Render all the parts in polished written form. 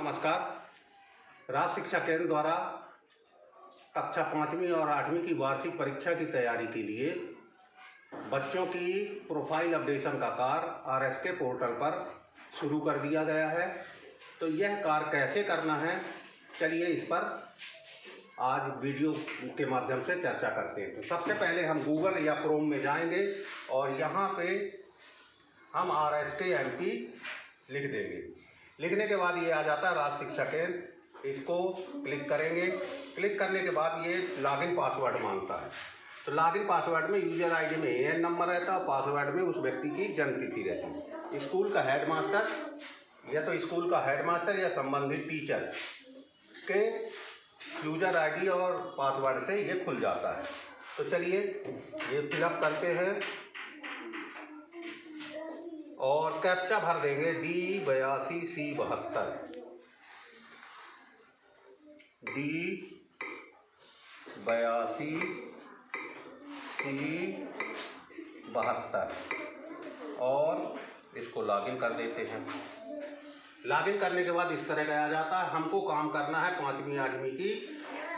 नमस्कार। राज्य शिक्षा केंद्र द्वारा कक्षा 5वीं और 8वीं की वार्षिक परीक्षा की तैयारी के लिए बच्चों की प्रोफाइल अपडेशन का कार्य RSK पोर्टल पर शुरू कर दिया गया है। तो यह कार्य कैसे करना है, चलिए इस पर आज वीडियो के माध्यम से चर्चा करते हैं। तो सबसे पहले हम गूगल या क्रोम में जाएंगे और यहाँ पे हम RSK MP लिख देंगे। लिखने के बाद ये आ जाता है राज्य शिक्षा केंद्र, इसको क्लिक करेंगे। क्लिक करने के बाद ये लॉगिन पासवर्ड मांगता है। तो लॉगिन पासवर्ड में यूजर आईडी में AN नंबर रहता है, पासवर्ड में उस व्यक्ति की जन्म तिथि रहती है। स्कूल का हेडमास्टर या संबंधित टीचर के यूजर आईडी और पासवर्ड से ये खुल जाता है। तो चलिए ये फिलअप करते हैं और कैप्चा भर देंगे D82C72 D82C72 और इसको लॉगिन कर देते हैं। लॉगिन करने के बाद इस तरह का आ जाता है। हमको काम करना है 5वीं 8वीं की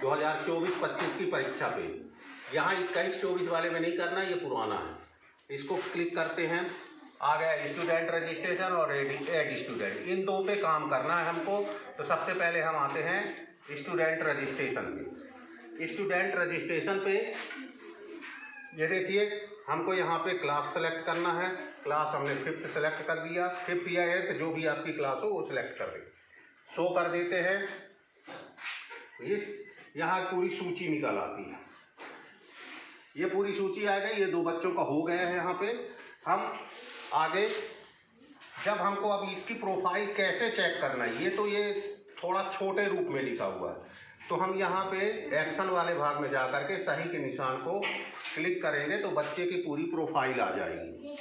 2024-25 की परीक्षा पे। यहाँ 21-24 वाले में नहीं करना, ये पुराना है। इसको क्लिक करते हैं, आ गया स्टूडेंट रजिस्ट्रेशन और एड स्टूडेंट, इन दो पे काम करना है हमको। तो सबसे पहले हम आते हैं स्टूडेंट रजिस्ट्रेशन पे। स्टूडेंट रजिस्ट्रेशन पे ये देखिए, हमको यहाँ पे क्लास सेलेक्ट करना है। क्लास हमने 5th सेलेक्ट कर दिया, 5th या 8th जो भी आपकी क्लास हो वो सिलेक्ट कर दें। शो कर देते हैं। इस यहाँ पूरी सूची निकल आती है। ये पूरी सूची आ गई। ये दो बच्चों का हो गया है। यहाँ पे हम आगे जब हमको अब इसकी प्रोफाइल कैसे चेक करना है, ये तो ये थोड़ा छोटे रूप में लिखा हुआ है। तो हम यहाँ पे एक्शन वाले भाग में जाकर के सही के निशान को क्लिक करेंगे तो बच्चे की पूरी प्रोफाइल आ जाएगी।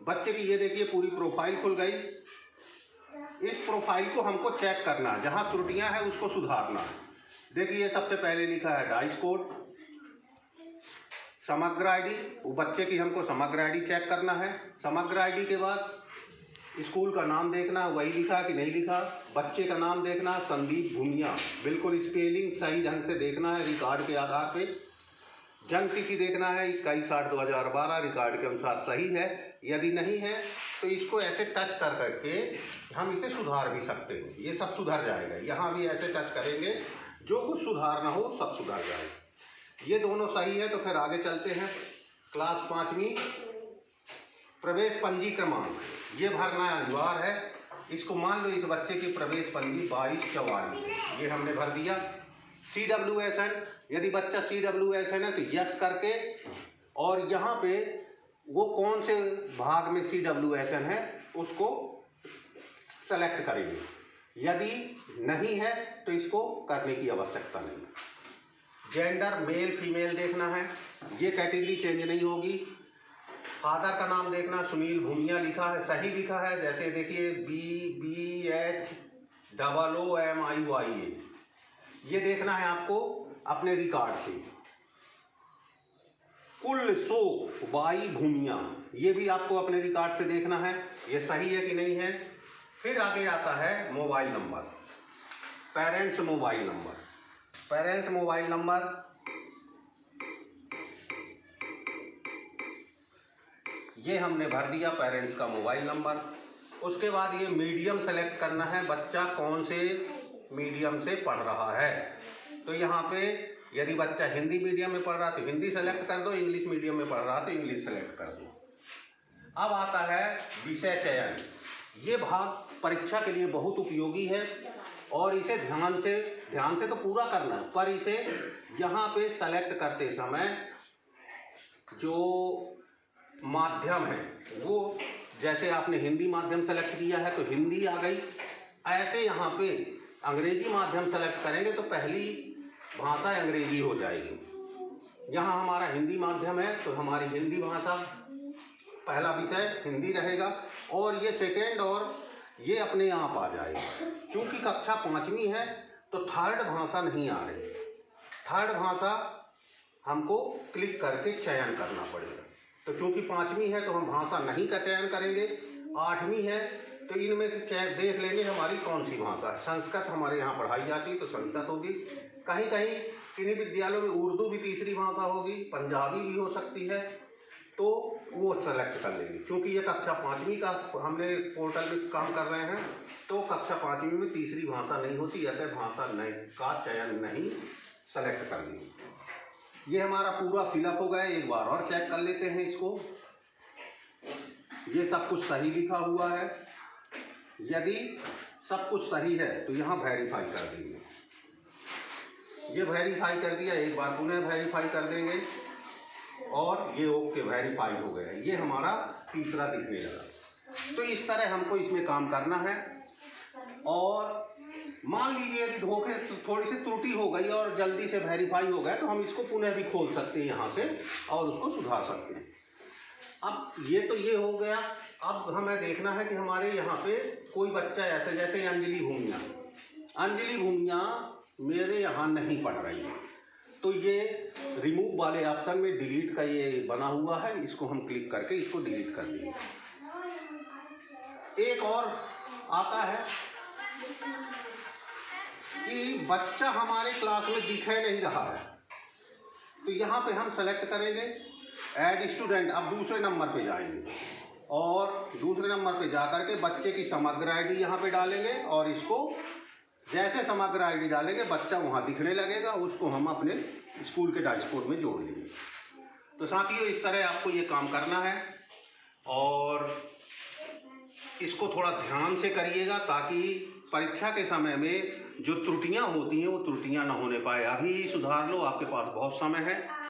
बच्चे की ये देखिए पूरी प्रोफाइल खुल गई। इस प्रोफाइल को हमको चेक करना है, जहाँ त्रुटियां हैं उसको सुधारना है। देखिए सबसे पहले लिखा है डाइस कोड, समग्र आईडी, वो बच्चे की हमको समग्र आईडी चेक करना है। समग्र आईडी के बाद स्कूल का नाम देखना, वही लिखा कि नहीं लिखा। बच्चे का नाम देखना, संदीप भूमिया, बिल्कुल स्पेलिंग सही ढंग से देखना है रिकॉर्ड के आधार पे। जन्म तिथि देखना है 21/8/2012, रिकॉर्ड के अनुसार सही है। यदि नहीं है तो इसको ऐसे टच कर करके हम इसे सुधार भी सकते हैं। ये सब सुधर जाएगा। यहाँ भी ऐसे टच करेंगे, जो कुछ सुधारना हो सब सुधर जाएगा। ये दोनों सही है। तो फिर आगे चलते हैं। क्लास 5वीं प्रवेश पंजी क्रमांक ये भरना अनिवार्य है। इसको मान लो इस बच्चे की प्रवेश पंजी 2244 है, ये हमने भर दिया। CWSN, यदि बच्चा CWSN है तो यस करके, और यहाँ पे वो कौन से भाग में CWSN है उसको सेलेक्ट करेंगे। यदि नहीं है तो इसको करने की आवश्यकता नहीं। जेंडर मेल फीमेल देखना है, ये कैटेगरी चेंज नहीं होगी। फादर का नाम देखना, सुनील भूमिया लिखा है, सही लिखा है। जैसे देखिए BBHOOMIYA, ये देखना है आपको अपने रिकॉर्ड से। कुल सो बाई भूमिया, ये भी आपको अपने रिकॉर्ड से देखना है, ये सही है कि नहीं है। फिर आगे आता है mobile number, parents mobile number. Parents mobile number ये हमने भर दिया, पेरेंट्स का मोबाइल नंबर। उसके बाद ये मीडियम सेलेक्ट करना है, बच्चा कौन से मीडियम से पढ़ रहा है। तो यहाँ पे यदि बच्चा हिंदी मीडियम में पढ़ रहा तो हिंदी सेलेक्ट कर दो, इंग्लिश मीडियम में पढ़ रहा तो इंग्लिश सेलेक्ट कर दो। अब आता है विषय चयन। ये भाग परीक्षा के लिए बहुत उपयोगी है और इसे ध्यान से तो पूरा करना है, पर इसे यहाँ पे सेलेक्ट करते समय जो माध्यम है वो, जैसे आपने हिंदी माध्यम सेलेक्ट किया है तो हिंदी आ गई। ऐसे यहाँ पे अंग्रेजी माध्यम सेलेक्ट करेंगे तो पहली भाषा अंग्रेजी हो जाएगी। यहाँ हमारा हिंदी माध्यम है तो हमारी हिंदी भाषा पहला विषय हिंदी रहेगा, और ये सेकेंड और ये अपने आप आ जाएगा। क्योंकि कक्षा 5वीं है तो थर्ड भाषा नहीं आ रही। थर्ड भाषा हमको क्लिक करके चयन करना पड़ेगा। तो क्योंकि 5वीं है तो हम भाषा नहीं का चयन करेंगे। 8वीं है तो इनमें से चेक देख लेंगे हमारी कौन सी भाषा है। संस्कृत हमारे यहाँ पढ़ाई जाती है तो संस्कृत होगी, कहीं कहीं किन्हीं विद्यालयों में उर्दू भी तीसरी भाषा होगी, पंजाबी भी हो सकती है, तो वो सेलेक्ट कर लेंगे। क्योंकि ये कक्षा 5वीं का हमने पोर्टल में काम कर रहे हैं, तो कक्षा 5वीं में तीसरी भाषा नहीं होती, अतः भाषा नहीं का चयन नहीं, सेलेक्ट कर लेंगे। ये हमारा पूरा फिलअप हो गया। एक बार और चेक कर लेते हैं इसको। ये सब कुछ सही लिखा हुआ है। यदि सब कुछ सही है तो यहाँ वेरीफाई कर देंगे। ये वेरीफाई कर दिया, एक बार पुनः वेरीफाई कर देंगे और ये ओके वेरीफाई हो गया। ये हमारा तीसरा दिखने लगा। तो इस तरह हमको इसमें काम करना है। और मान लीजिए कि धोखे थोड़ी सी त्रुटि हो गई और जल्दी से वेरीफाई हो गया तो हम इसको पुनः भी खोल सकते हैं यहाँ से और उसको सुधार सकते हैं। अब ये तो ये हो गया। अब हमें देखना है कि हमारे यहाँ पे कोई बच्चा ऐसे, जैसे अंजलि भूमिया मेरे यहाँ नहीं पढ़ रही है, तो ये रिमूव वाले ऑप्शन में डिलीट का ये बना हुआ है, इसको हम क्लिक करके इसको डिलीट कर देंगे। एक और आता है कि बच्चा हमारे क्लास में दिखाई नहीं रहा है, तो यहाँ पे हम सेलेक्ट करेंगे ऐड स्टूडेंट। अब दूसरे नंबर पे जाएंगे और दूसरे नंबर पे जाकर के बच्चे की समग्र आईडी यहाँ पे डालेंगे और इसको जैसे समग्र आईडी डालेंगे बच्चा वहाँ दिखने लगेगा, उसको हम अपने स्कूल के डैशबोर्ड में जोड़ लेंगे। तो साथियों, इस तरह आपको ये काम करना है और इसको थोड़ा ध्यान से करिएगा ताकि परीक्षा के समय में जो त्रुटियां होती हैं वो त्रुटियां ना होने पाए। अभी सुधार लो, आपके पास बहुत समय है।